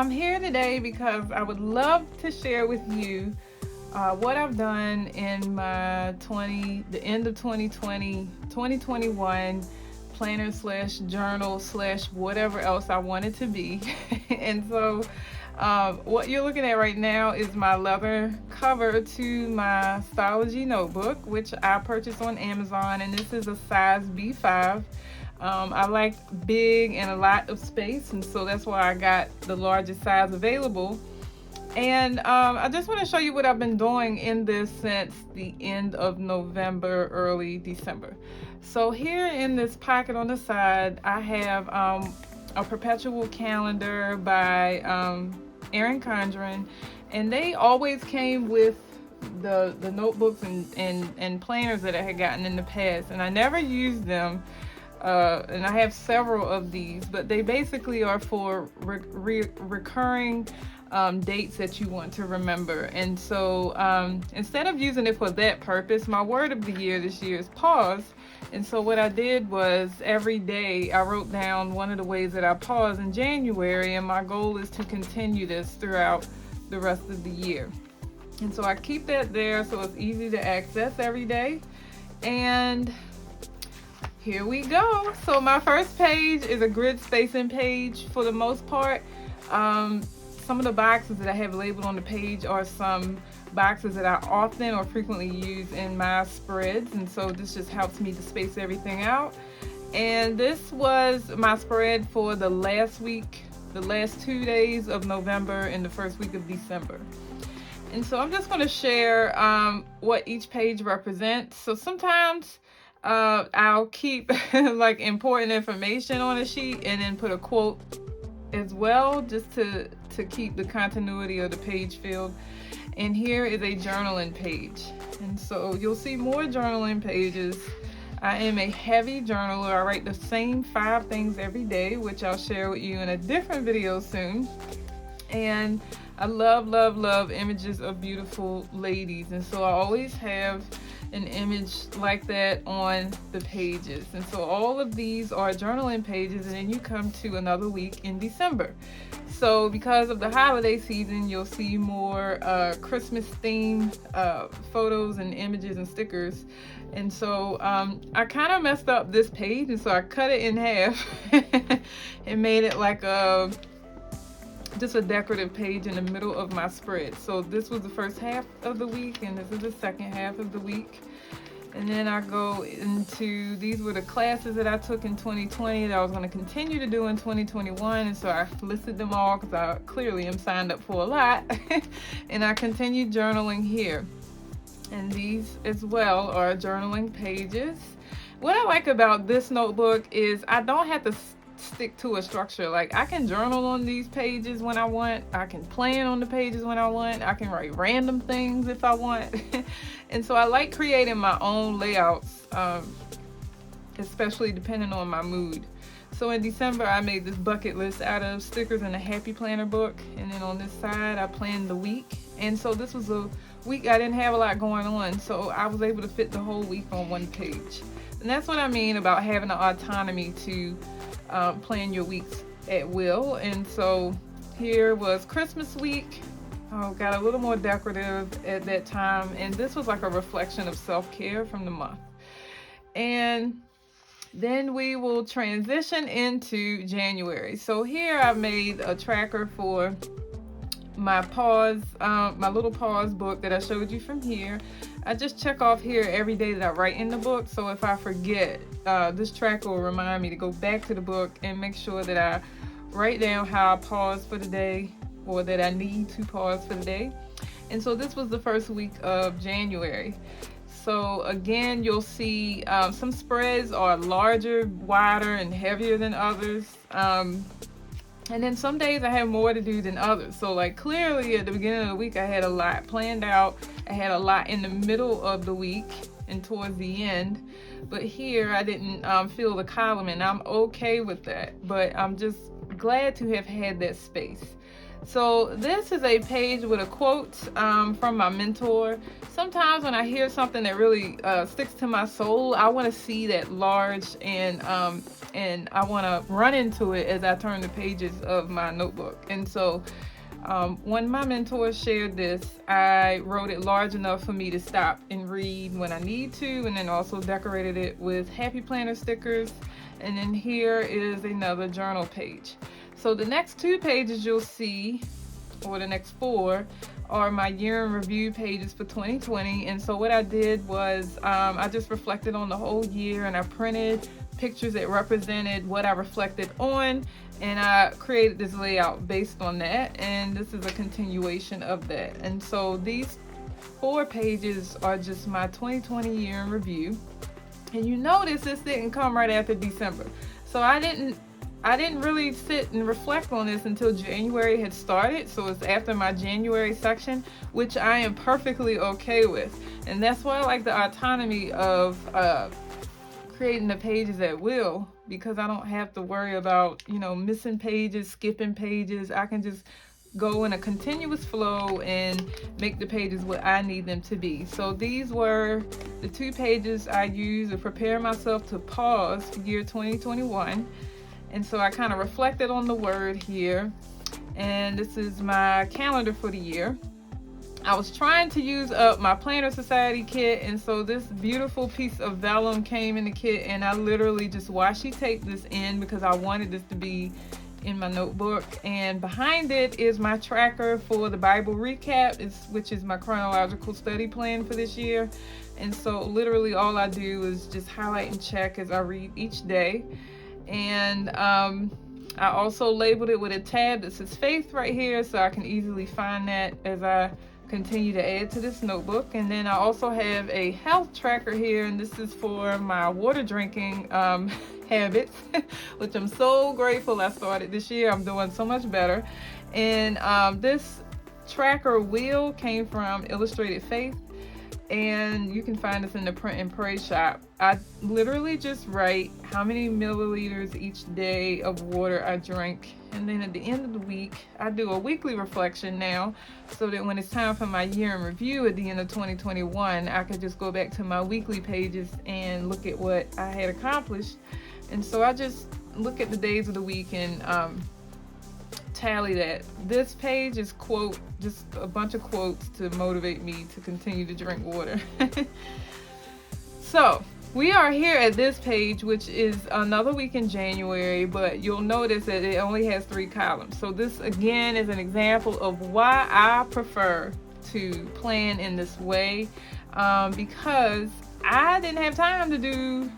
I'm here today because I would love to share with you what I've done in the end of 2020, 2021 planner slash journal slash whatever else I wanted to be. And so what you're looking at right now is my leather cover to my Stalogy notebook, which I purchased on Amazon, and this is a size B5. I like big and a lot of space, and so that's why I got the largest size available. And I just want to show you what I've been doing in this since the end of November, early December. So here in this pocket on the side, I have a perpetual calendar by Erin Condren, and they always came with the notebooks and planners that I had gotten in the past, and I never used them. And I have several of these, but they basically are for recurring dates that you want to remember. And so instead of using it for that purpose, my word of the year this year is pause. And so what I did was every day I wrote down one of the ways that I pause in January, and my goal is to continue this throughout the rest of the year. And so I keep that there so it's easy to access every day. And here we go. So my first page is a grid spacing page for the most part. Some of the boxes that I have labeled on the page are some boxes that I often or frequently use in my spreads, and so this just helps me to space everything out. And this was my spread for the last 2 days of November and the first week of December. And so I'm just going to share what each page represents. So sometimes I'll keep like important information on a sheet and then put a quote as well, just to keep the continuity of the page filled. And here is a journaling page, and so you'll see more journaling pages. I am a heavy journaler. I write the same 5 things every day, which I'll share with you in a different video soon. And I love images of beautiful ladies, and so I always have an image like that on the pages. And so all of these are journaling pages, and then you come to another week in December. So because of the holiday season, you'll see more Christmas themed photos and images and stickers. And so I kind of messed up this page, and so I cut it in half and made it like just a decorative page in the middle of my spread. So this was the first half of the week, and this is the second half of the week. And then I go into, these were the classes that I took in 2020 that I was going to continue to do in 2021. And so I listed them all because I clearly am signed up for a lot. And I continued journaling here. And these as well are journaling pages. What I like about this notebook is I don't have to stick to a structure. Like, I can journal on these pages when I want, I can plan on the pages when I want, I can write random things if I want. And so I like creating my own layouts, especially depending on my mood. So in December I made this bucket list out of stickers in a happy planner book, and then on this side I planned the week. And so this was a week I didn't have a lot going on, so I was able to fit the whole week on one page. And that's what I mean about having the autonomy to plan your weeks at will. And so here was Christmas week. Got a little more decorative at that time, and this was like a reflection of self-care from the month. And then we will transition into January. So here I made a tracker for my pause, my little pause book that I showed you from here. I just check off here every day that I write in the book. So if I forget, this tracker will remind me to go back to the book and make sure that I write down how I pause for the day, or that I need to pause for the day. And so this was the first week of January. So again, you'll see some spreads are larger, wider, and heavier than others. And then some days I have more to do than others. So like clearly at the beginning of the week, I had a lot planned out. I had a lot in the middle of the week and towards the end. But here I didn't fill the column, and I'm okay with that. But I'm just glad to have had that space. So this is a page with a quote from my mentor. Sometimes when I hear something that really sticks to my soul, I want to see that large, and I want to run into it as I turn the pages of my notebook. And so when my mentor shared this, I wrote it large enough for me to stop and read when I need to, and then also decorated it with Happy Planner stickers. And then here is another journal page. So the next 2 pages you'll see, or the next 4, are my year in review pages for 2020. And so what I did was I just reflected on the whole year, and I printed pictures that represented what I reflected on, and I created this layout based on that, and this is a continuation of that. And so these 4 pages are just my 2020 year in review. And you notice this didn't come right after December. So I didn't really sit and reflect on this until January had started. So it's after my January section, which I am perfectly okay with. And that's why I like the autonomy of creating the pages at will, because I don't have to worry about, missing pages, skipping pages. I can just go in a continuous flow and make the pages what I need them to be. So these were the 2 pages I used to prepare myself to pause for year 2021. And so I kind of reflected on the word here. And this is my calendar for the year. I was trying to use up my Planner Society kit, and so this beautiful piece of vellum came in the kit, and I literally just washi taped this in because I wanted this to be in my notebook. And behind it is my tracker for the Bible recap, which is my chronological study plan for this year. And so literally all I do is just highlight and check as I read each day. And I also labeled it with a tab that says faith right here, so I can easily find that as I continue to add to this notebook. And then I also have a health tracker here, and this is for my water drinking habits, which I'm so grateful I started this year. I'm doing so much better. And this tracker wheel came from Illustrated Faith, and you can find this in the Print and Pray shop. I literally just write how many milliliters each day of water I drink, and then at the end of the week I do a weekly reflection now, so that when it's time for my year in review at the end of 2021, I could just go back to my weekly pages and look at what I had accomplished. And so I just look at the days of the week and tally that. This page is just a bunch of quotes to motivate me to continue to drink water. So we are here at this page, which is another week in January, but you'll notice that it only has 3 columns. So this again is an example of why I prefer to plan in this way, because I didn't have time to do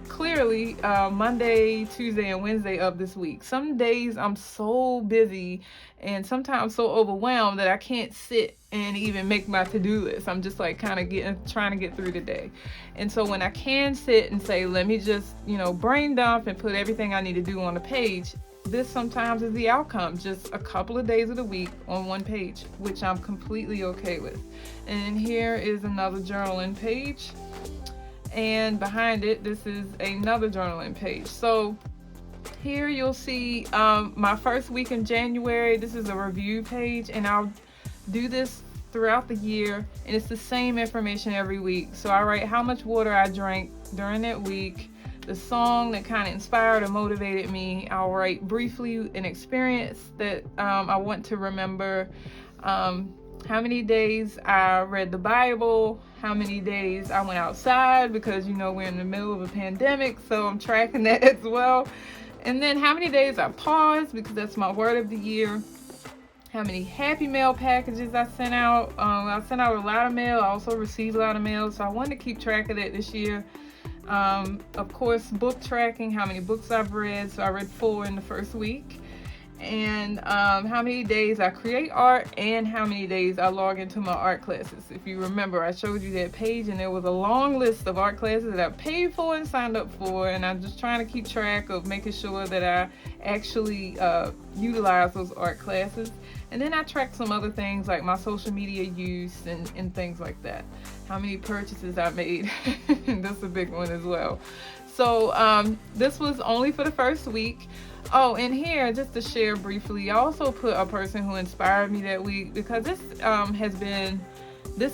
clearly Monday, Tuesday, and Wednesday of this week. Some days I'm so busy and sometimes so overwhelmed that I can't sit and even make my to-do list. I'm just like kind of trying to get through the day. And so when I can sit and say, let me just, brain dump and put everything I need to do on the page, this sometimes is the outcome, just a couple of days of the week on one page, which I'm completely okay with. And here is another journaling page. And behind it, this is another journaling page. So here you'll see my first week in January. This is a review page, and I'll do this throughout the year, and it's the same information every week. So I write how much water I drank during that week, the song that kind of inspired or motivated me. I'll write briefly an experience that I want to remember, how many days I read the Bible, how many days I went outside, because we're in the middle of a pandemic, so I'm tracking that as well. And then how many days I paused, because that's my word of the year. How many Happy Mail packages I sent out. I sent out a lot of mail. I also received a lot of mail, so I wanted to keep track of that this year. Of course, book tracking, how many books I've read. So I read 4 in the first week. And how many days I create art, and how many days I log into my art classes. If you remember, I showed you that page, and there was a long list of art classes that I paid for and signed up for, and I'm just trying to keep track of making sure that I actually utilize those art classes. And then I track some other things like my social media use and things like that. How many purchases I made. That's a big one as well. So this was only for the first week. Oh, and here, just to share briefly, I also put a person who inspired me that week, because this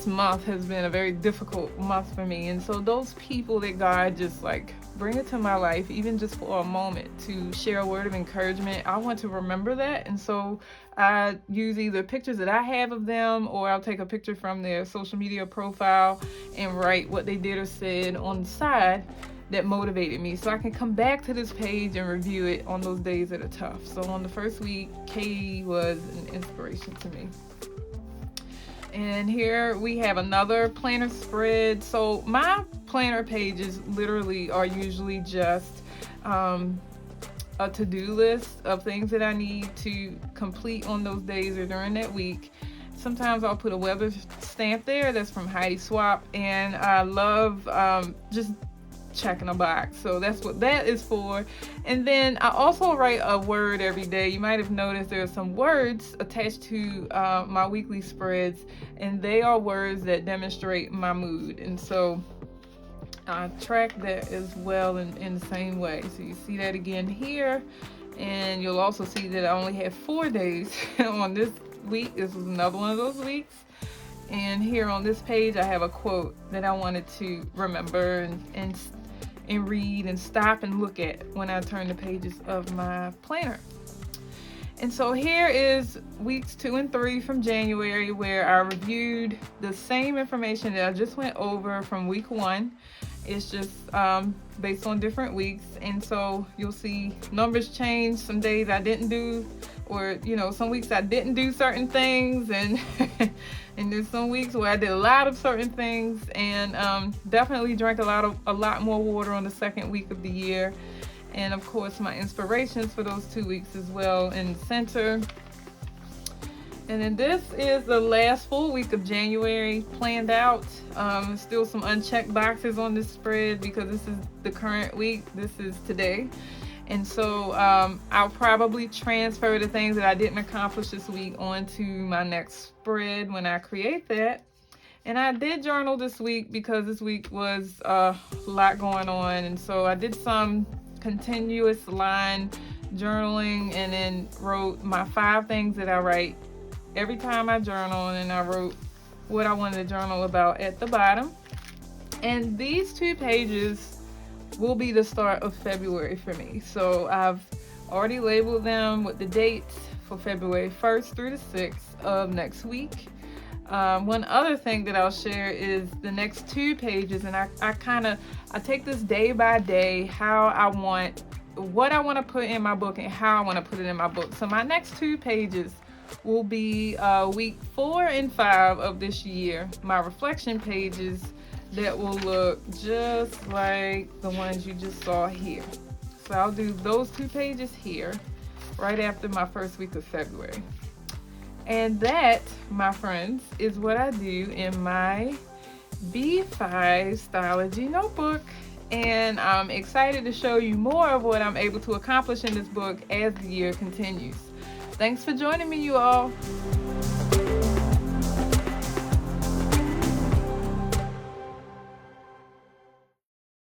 month has been a very difficult month for me. And so those people that God just like bring into my life, even just for a moment, to share a word of encouragement, I want to remember that. And so I use either pictures that I have of them, or I'll take a picture from their social media profile and write what they did or said on the side that motivated me, so I can come back to this page and review it on those days that are tough. So on the first week, Katie was an inspiration to me. And here we have another planner spread. So my planner pages literally are usually just a to-do list of things that I need to complete on those days or during that week. Sometimes I'll put a weather stamp there that's from Heidi Swap, and I love just checking a box. So that's what that is for. And then I also write a word every day. You might have noticed there are some words attached to my weekly spreads, and they are words that demonstrate my mood. And so I track that as well in the same way. So you see that again here, and you'll also see that I only have 4 days on this week. This was another one of those weeks. And here on this page, I have a quote that I wanted to remember and read and stop and look at when I turn the pages of my planner. And so here is weeks 2 and 3 from January, where I reviewed the same information that I just went over from week 1. It's just based on different weeks. And so you'll see numbers change. Some days I didn't do, or some weeks I didn't do certain things, and and there's some weeks where I did a lot of certain things, and definitely drank a lot more water on the second week of the year. And of course, my inspirations for those 2 weeks as well in the center. And then this is the last full week of January planned out. Still some unchecked boxes on this spread because this is the current week. This is today. And so I'll probably transfer the things that I didn't accomplish this week onto my next spread when I create that. And I did journal this week because this week was a lot going on. And so I did some continuous line journaling, and then wrote my 5 things that I write every time I journal, and I wrote what I wanted to journal about at the bottom. And these 2 pages will be the start of February for me. So I've already labeled them with the dates for February 1st through the 6th of next week. One other thing that I'll share is the next 2 pages, and I take this day by day, what I want to put in my book and how I want to put it in my book. So my next 2 pages will be week 4 and 5 of this year, my reflection pages that will look just like the ones you just saw here. So I'll do those 2 pages here right after my first week of February. And that, my friends, is what I do in my B5 Stalogy notebook. And I'm excited to show you more of what I'm able to accomplish in this book as the year continues. Thanks for joining me, you all.